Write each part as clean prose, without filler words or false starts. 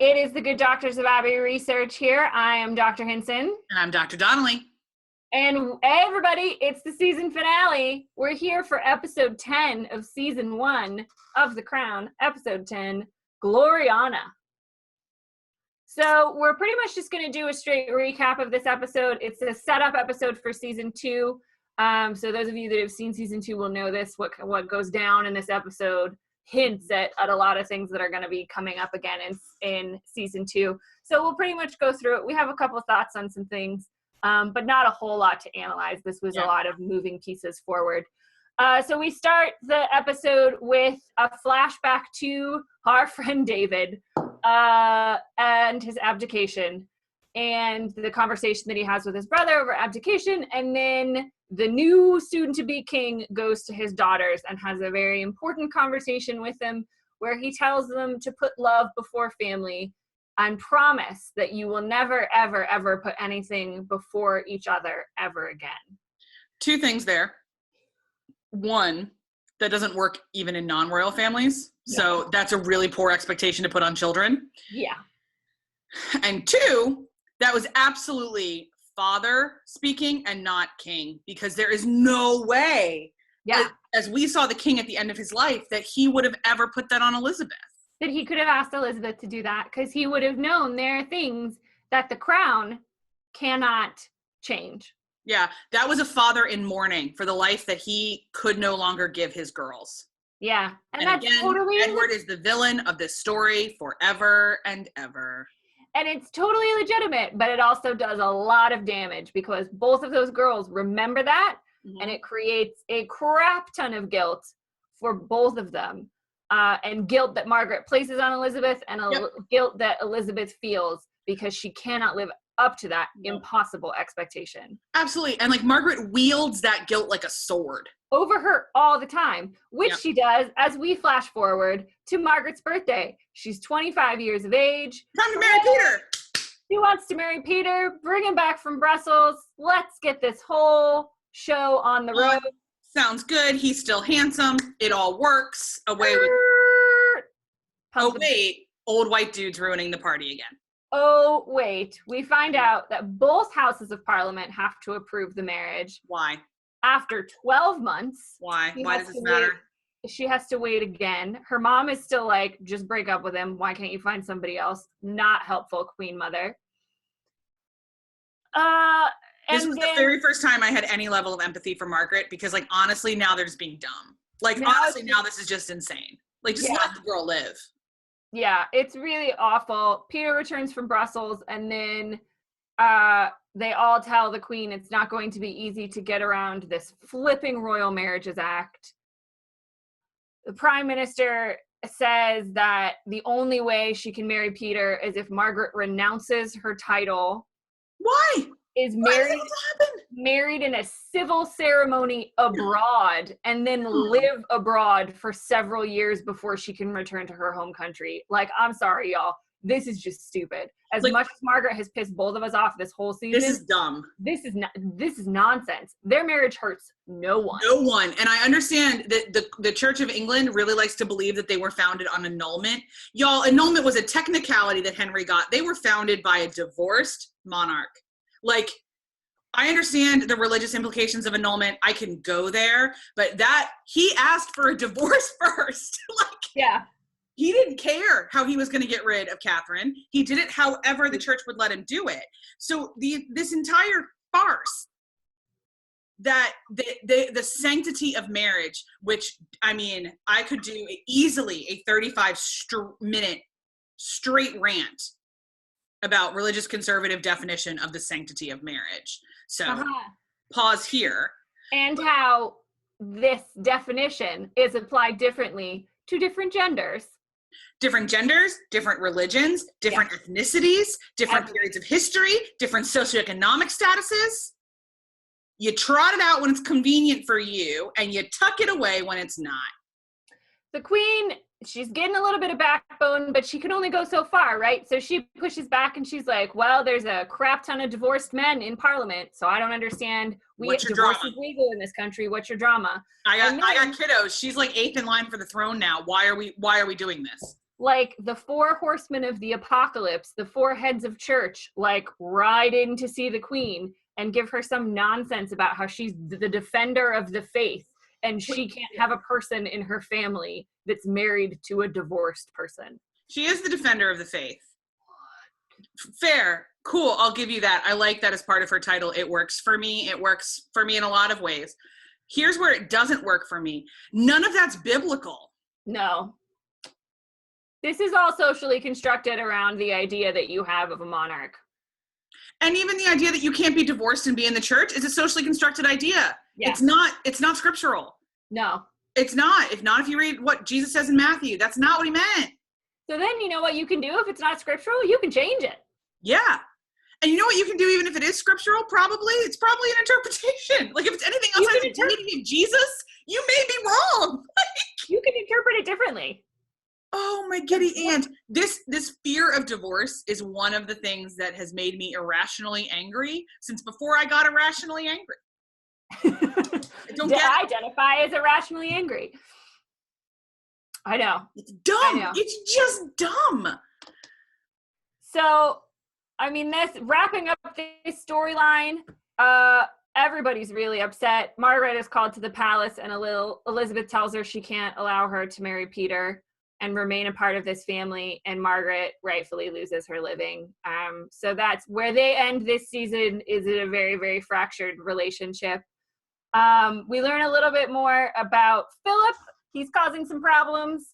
It is the Good Doctors of Abbey Research here. I am Dr. Hinson. And I'm Dr. Donnelly. And everybody, it's the season finale. We're here for episode 10 of season 1 of The Crown, episode 10, Gloriana. So we're pretty much just going to do a straight recap of this episode. It's a setup episode for season 2. So those of you that have seen season 2 will know this, what goes down in this episode hints at a lot of things that are going to be coming up again in season 2. So we'll pretty much go through it. We have a couple of thoughts on some things, but not a whole lot to analyze. This was a lot of moving pieces forward. So we start the episode with a flashback to our friend David and his abdication and the conversation that he has with his brother over abdication. And then the new soon-to-be king goes to his daughters and has a very important conversation with them where he tells them to put love before family and promise that you will never, ever, ever put anything before each other ever again. Two things there. One, that doesn't work even in non-royal families. Yeah. So that's a really poor expectation to put on children. Yeah. And two, that was absolutely father speaking and not king, because there is no way, as we saw the king at the end of his life, that he would have ever put that on Elizabeth. That he could have asked Elizabeth to do that, because he would have known there are things that the crown cannot change. Yeah, that was a father in mourning for the life that he could no longer give his girls. Yeah, and that's again, totally Edward is the villain of this story forever and ever. And it's totally legitimate, but it also does a lot of damage because both of those girls remember that, and it creates a crap ton of guilt for both of them. And guilt that Margaret places on Elizabeth, and guilt that Elizabeth feels because she cannot live up to that impossible expectation. Absolutely. And like Margaret wields that guilt like a sword over her all the time, which she does as we flash forward to Margaret's birthday. She's 25 years of age. Time to marry Peter. She wants to marry Peter, bring him back from Brussels. Let's get this whole show on the road. Sounds good. He's still handsome. It all works. Away with... Oh, wait. Old white dude's ruining the party again. Oh, wait. We find out that both houses of parliament have to approve the marriage. Why? After 12 months. Why? Why does this matter? She has to wait again. Her mom is still like, just break up with him. Why can't you find somebody else? Not helpful, Queen Mother. This was the very first time I had any level of empathy for Margaret, because like, honestly, now they're just being dumb. Like, honestly, now this is just insane. Like, just let the girl live. Yeah, it's really awful. Peter returns from Brussels, and then they all tell the Queen it's not going to be easy to get around this flipping Royal Marriages Act. The Prime Minister says that the only way she can marry Peter is if Margaret renounces her title. Why? Is married in a civil ceremony abroad and then live abroad for several years before she can return to her home country. Like, I'm sorry, y'all. This is just stupid. As much as Margaret has pissed both of us off this whole season. This is dumb. This is nonsense. Their marriage hurts no one. No one. And I understand that the Church of England really likes to believe that they were founded on annulment. Y'all, annulment was a technicality that Henry got. They were founded by a divorced monarch. Like, I understand the religious implications of annulment. I can go there, but he asked for a divorce first. He didn't care how he was going to get rid of Catherine. He did it however the church would let him do it. So this entire farce, that the sanctity of marriage, which, I mean, I could do easily a 35-minute straight rant about religious conservative definition of the sanctity of marriage. So pause here. And how this definition is applied differently to different genders. Different genders, different religions, different ethnicities, different periods of history, different socioeconomic statuses. You trot it out when it's convenient for you, and you tuck it away when it's not. The Queen, she's getting a little bit of backbone, but she can only go so far, right? So she pushes back and she's like, well, there's a crap ton of divorced men in Parliament, so I don't understand. Divorce is legal in this country. What's your drama? I got kiddos. She's like 8th in line for the throne now. Why are we doing this? like the 4 horsemen of the apocalypse, the 4 heads of church, like ride in to see the queen and give her some nonsense about how she's the defender of the faith and she can't have a person in her family that's married to a divorced person. She is the defender of the faith. Fair. Cool. I'll give you that. I like that as part of her title. It works for me. It works for me in a lot of ways. Here's where it doesn't work for me. None of that's biblical. No. This is all socially constructed around the idea that you have of a monarch. And even the idea that you can't be divorced and be in the church is a socially constructed idea. Yes. It's not scriptural. No. It's not. If you read what Jesus says in Matthew, that's not what he meant. So then you know what you can do if it's not scriptural? You can change it. Yeah. And you know what you can do even if it is scriptural? Probably. It's probably an interpretation. Like if it's anything outside the divinity of Jesus, you may be wrong. You can interpret it differently. Oh my giddy aunt. This fear of divorce is one of the things that has made me irrationally angry since before I got irrationally angry. I identify as irrationally angry. I know. It's dumb. It's just dumb. So, I mean, wrapping up this storyline, everybody's really upset. Margaret is called to the palace and Elizabeth tells her she can't allow her to marry Peter and remain a part of this family, and Margaret rightfully loses her living. So that's where they end this season, is in a very, very fractured relationship. We learn a little bit more about Philip. He's causing some problems.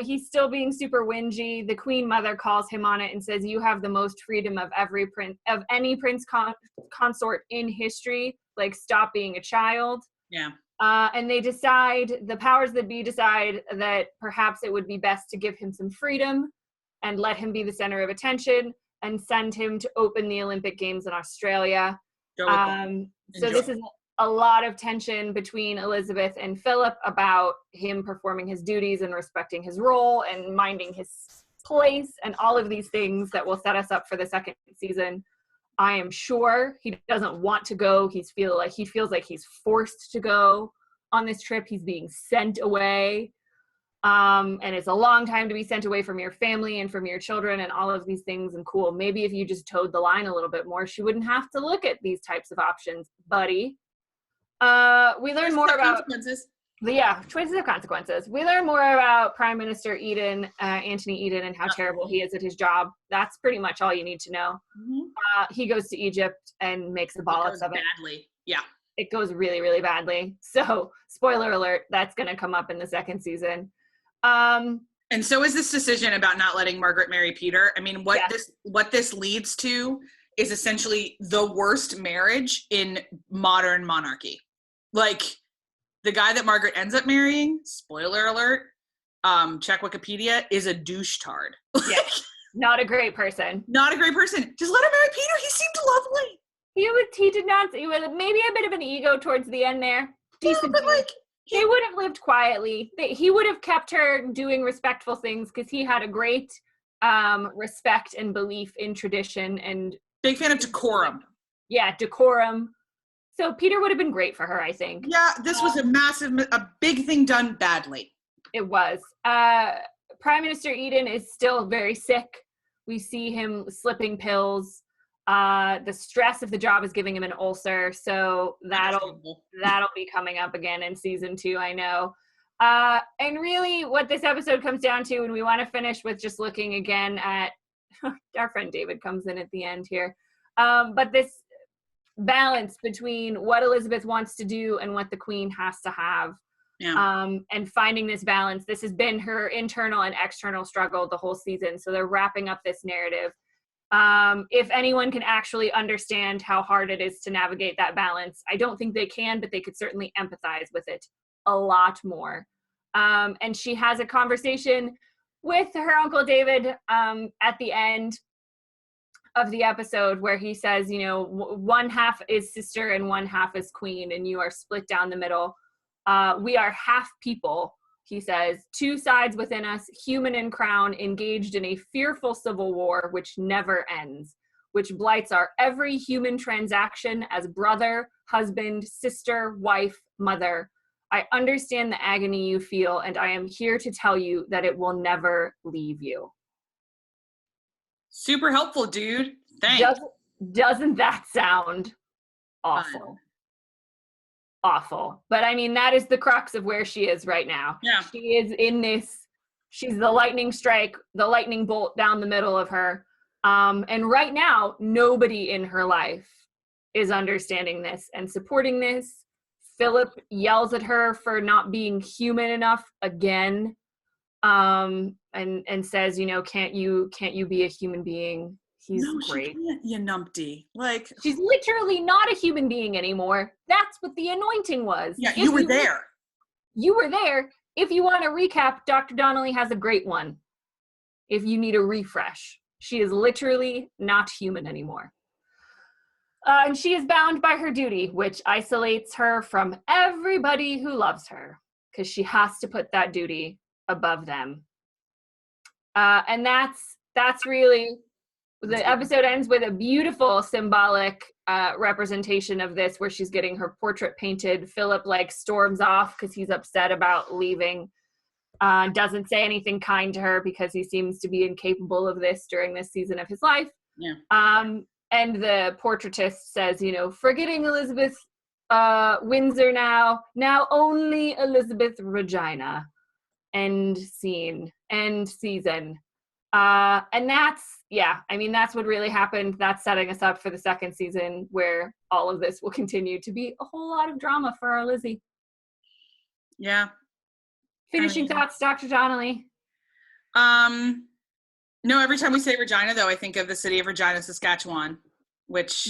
He's still being super whingy. The Queen Mother calls him on it and says, you have the most freedom of any prince consort in history. Like, stop being a child. Yeah. And the powers that be decide that perhaps it would be best to give him some freedom and let him be the center of attention and send him to open the Olympic Games in Australia. So this is a lot of tension between Elizabeth and Philip about him performing his duties and respecting his role and minding his place and all of these things that will set us up for the second season. I am sure he doesn't want to go. He feels like he's forced to go on this trip. He's being sent away. And it's a long time to be sent away from your family and from your children and all of these things. And cool, maybe if you just towed the line a little bit more, she wouldn't have to look at these types of options, buddy. We learn more about consequences. Choices of consequences. We learn more about Prime Minister Anthony Eden, and how terrible he is at his job. That's pretty much all you need to know. Mm-hmm. He goes to Egypt and makes a bollocks of it. Badly. Yeah. It goes really, really badly. So, spoiler alert, that's going to come up in the second season. And so is this decision about not letting Margaret marry Peter. I mean, what this leads to is essentially the worst marriage in modern monarchy. Like, the guy that Margaret ends up marrying, spoiler alert, check Wikipedia, is a douche-tard. Yeah, not a great person. Not a great person. Just let her marry Peter. He seemed lovely. He did not. He was maybe a bit of an ego towards the end there. Decent, yeah, but they would have lived quietly. He would have kept her doing respectful things because he had a great respect and belief in tradition and big fan of decorum. Yeah, decorum. So Peter would have been great for her, I think. Yeah, this was a big thing done badly. It was. Prime Minister Eden is still very sick. We see him slipping pills. The stress of the job is giving him an ulcer, so that'll be coming up again in season 2, I know. And really what this episode comes down to, and we want to finish with just looking again at our friend David comes in at the end here. But this balance between what Elizabeth wants to do and what the Queen has to have. Yeah. And finding this balance. This has been her internal and external struggle the whole season. So they're wrapping up this narrative. If anyone can actually understand how hard it is to navigate that balance, I don't think they can, but they could certainly empathize with it a lot more. And she has a conversation with her Uncle David at the end of the episode where he says, one half is sister and one half is queen, and you are split down the middle. We are half people, he says, 2 sides within us, human and crown, engaged in a fearful civil war which never ends, which blights our every human transaction as brother, husband, sister, wife, mother. I understand the agony you feel, and I am here to tell you that it will never leave you. Super helpful, dude. Thanks. Doesn't that sound awful? Fun. Awful. But I mean, that is the crux of where she is right now. Yeah. She is in this, she's the lightning strike, the lightning bolt down the middle of her. And right now, nobody in her life is understanding this and supporting this. Philip yells at her for not being human enough again, and says, you know, can't you be a human being? He's great. She can't, you numpty. Like, she's literally not a human being anymore. That's what the anointing was. Yeah, you were there. You were there. If you want to recap, Dr. Donnelly has a great one. If you need a refresh, she is literally not human anymore. And she is bound by her duty, which isolates her from everybody who loves her, because she has to put that duty above them. And that's really, the episode ends with a beautiful symbolic representation of this, where she's getting her portrait painted. Philip like storms off because he's upset about leaving. Doesn't say anything kind to her because he seems to be incapable of this during this season of his life. Yeah. And the portraitist says, you know, forgetting Elizabeth Windsor now only Elizabeth Regina. End scene, end season. And that's, yeah, I mean, that's what really happened. That's setting us up for the second season, where all of this will continue to be a whole lot of drama for our Lizzie. Yeah. Finishing thoughts, Dr. Donnelly. No, every time we say Regina, though, I think of the city of Regina, Saskatchewan, which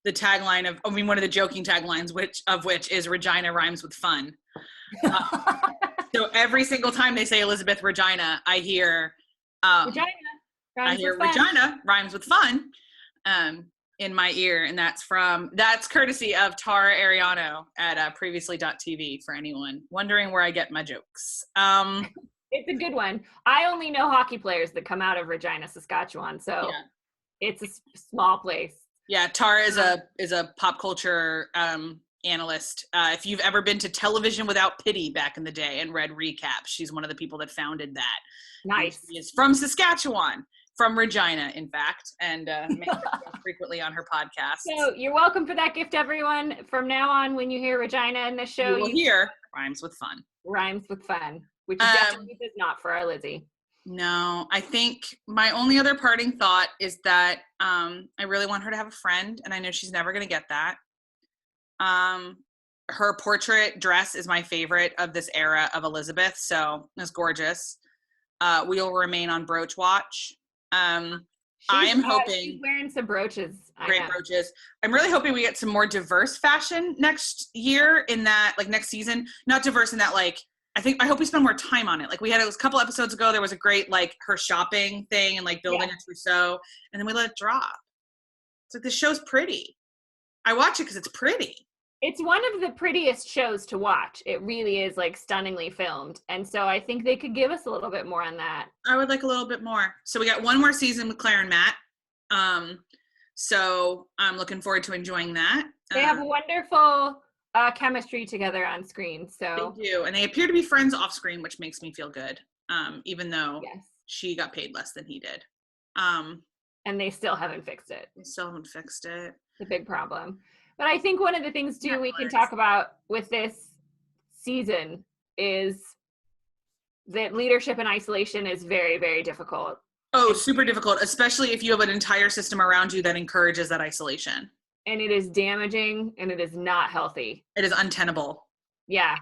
the tagline of, I mean, one of the joking taglines, which is Regina rhymes with fun. So every single time they say Elizabeth Regina, I hear Regina rhymes with fun in my ear, and that's courtesy of Tara Ariano at previously.tv for anyone wondering where I get my jokes. It's a good one. I only know hockey players that come out of Regina, Saskatchewan, so it's a small place. Yeah, Tara is a pop culture analyst. If you've ever been to Television Without Pity back in the day and read recaps, she's one of the people that founded that. Nice. And she is from Saskatchewan, from Regina, in fact, and makes it frequently on her podcast. So you're welcome for that gift, everyone. From now on, when you hear Regina in the show, you will hear rhymes with fun. Rhymes with fun, which definitely is not for our Lizzie. No, I think my only other parting thought is that I really want her to have a friend, and I know she's never going to get that. Her portrait dress is my favorite of this era of Elizabeth, so it's gorgeous. We'll remain on brooch watch. I am hoping she's wearing some brooches. Great brooches. I'm really hoping we get some more diverse fashion next year, in that, like, next season. Not diverse in that, like, I hope we spend more time on it. Like, we had, it was a couple episodes ago, there was a great, like, her shopping thing and, like, building a trousseau, and then we let it drop. It's like, this show's pretty. I watch it because it's pretty. It's one of the prettiest shows to watch. It really is, like, stunningly filmed. And so I think they could give us a little bit more on that. I would like a little bit more. So we got one more season with Claire and Matt. So I'm looking forward to enjoying that. They have wonderful chemistry together on screen. So they do. And they appear to be friends off screen, which makes me feel good. Even though she got paid less than he did. And they still haven't fixed it. It's a big problem. But I think one of the things, too, we can talk about with this season is that leadership in isolation is very, very difficult. Oh, super difficult, especially if you have an entire system around you that encourages that isolation. And it is damaging, and it is not healthy. It is untenable. Yeah.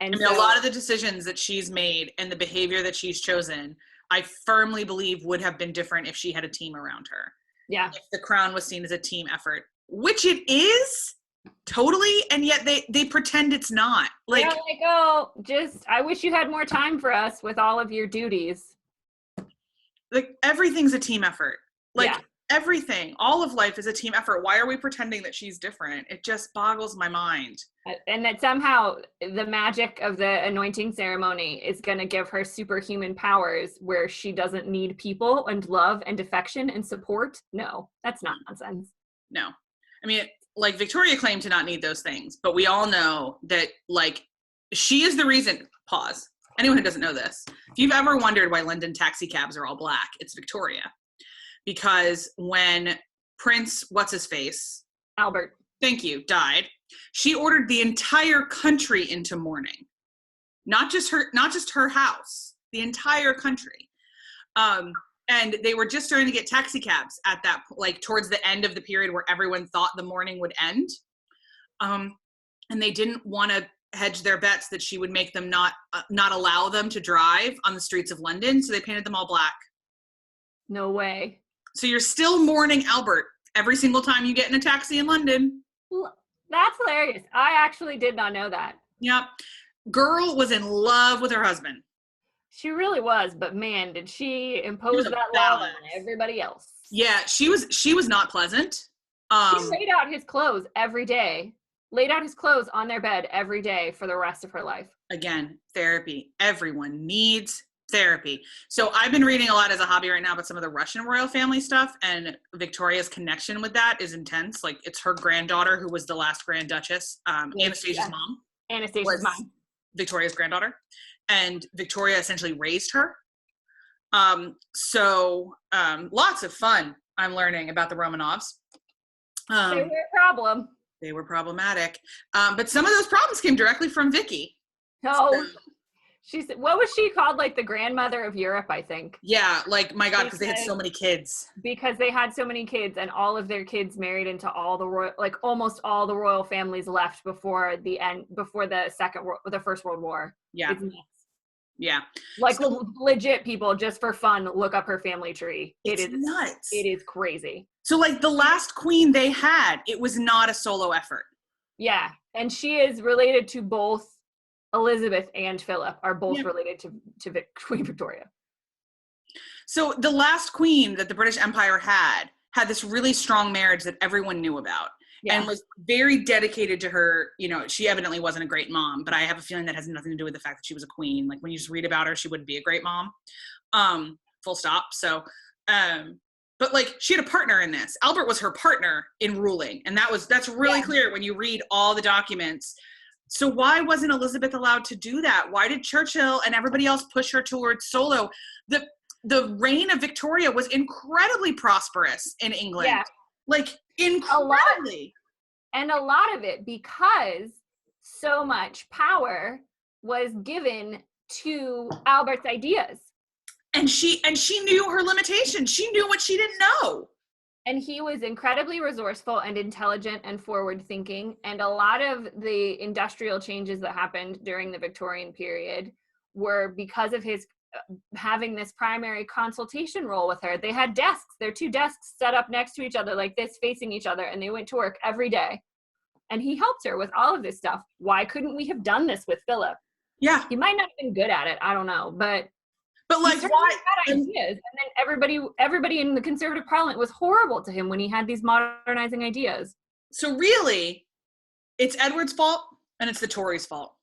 And I mean, a lot of the decisions that she's made and the behavior that she's chosen, I firmly believe would have been different if she had a team around her. Yeah. If the Crown was seen as a team effort. Which it is, totally, and yet they pretend it's not. Like, they're like, oh, I wish you had more time for us with all of your duties. Like, everything's a team effort. Like, everything, all of life is a team effort. Why are we pretending that she's different? It just boggles my mind. And that somehow the magic of the anointing ceremony is going to give her superhuman powers where she doesn't need people and love and affection and support. No, that's not nonsense. No. I mean, like, Victoria claimed to not need those things, but we all know that, like, she is the reason, pause, anyone who doesn't know this, if you've ever wondered why London taxi cabs are all black, it's Victoria. Because when Prince, what's-his-face? Albert. Thank you, died, she ordered the entire country into mourning. Not just her house, the entire country. And they were just starting to get taxi cabs at that, like, towards the end of the period where everyone thought the mourning would end. And they didn't want to hedge their bets that she would make them not allow them to drive on the streets of London, so they painted them all black. No way. So you're still mourning Albert every single time you get in a taxi in London. That's hilarious. I actually did not know that. Yep. Girl was in love with her husband. She really was, but man, did she impose that love on everybody else. Yeah, she was not pleasant. She laid out his clothes every day. Laid out his clothes on their bed every day for the rest of her life. Again, therapy. Everyone needs therapy. So I've been reading a lot as a hobby right now about some of the Russian royal family stuff, and Victoria's connection with that is intense. Like, it's her granddaughter who was the last Grand Duchess, Anastasia's mom. Anastasia's mom. Victoria's granddaughter. And Victoria essentially raised her. So lots of fun I'm learning about the Romanovs. They were a problem. They were problematic. But some of those problems came directly from Vicky. No. So, she said, what was she called? Like the grandmother of Europe, I think. Yeah, like, my God, because they had so many kids. Because they had so many kids, and all of their kids married into all the royal, like almost all the royal families left before the First World War. Yeah. It's nuts. Yeah. Like, legit, people, just for fun, look up her family tree. It's nuts. It is crazy. So, like, the last queen they had, it was not a solo effort. Yeah. And she is related to both Elizabeth and Philip, are both related to Queen Victoria. So the last queen that the British Empire had this really strong marriage that everyone knew about. And was very dedicated to her. You know, she evidently wasn't a great mom, but I have a feeling that has nothing to do with the fact that she was a queen. Like, when you just read about her, she wouldn't be a great mom. Full stop. So, but, like, she had a partner in this. Albert was her partner in ruling. And that's really clear when you read all the documents. So why wasn't Elizabeth allowed to do that? Why did Churchill and everybody else push her towards solo? The reign of Victoria was incredibly prosperous in England. Yeah. Like, incredibly. A lot of it because so much power was given to Albert's ideas. And she knew her limitations. She knew what she didn't know. And he was incredibly resourceful and intelligent and forward-thinking. And a lot of the industrial changes that happened during the Victorian period were because of his having this primary consultation role with her. They had desks. Their two desks set up next to each other like this, facing each other, and they went to work every day. And he helped her with all of this stuff. Why couldn't we have done this with Philip? Yeah. He might not have been good at it. I don't know. But like, why had ideas? And then everybody in the Conservative Parliament was horrible to him when he had these modernizing ideas. So really, it's Edward's fault and it's the Tories' fault.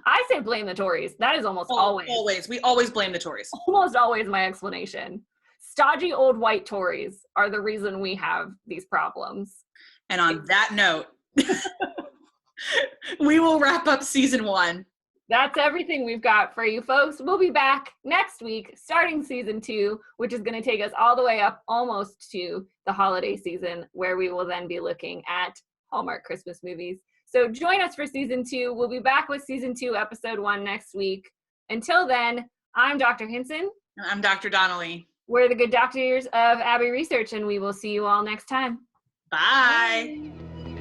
I say blame the Tories. That is almost always. Always. We always blame the Tories. Almost always my explanation. Stodgy old white Tories are the reason we have these problems. And on that note, we will wrap up season 1. That's everything we've got for you folks. We'll be back next week, starting season 2, which is going to take us all the way up almost to the holiday season, where we will then be looking at Hallmark Christmas movies. So join us for season 2. We'll be back with season 2, episode 1 next week. Until then, I'm Dr. Hinson. I'm Dr. Donnelly. We're the good doctors of Abbey Research, and we will see you all next time. Bye. Bye.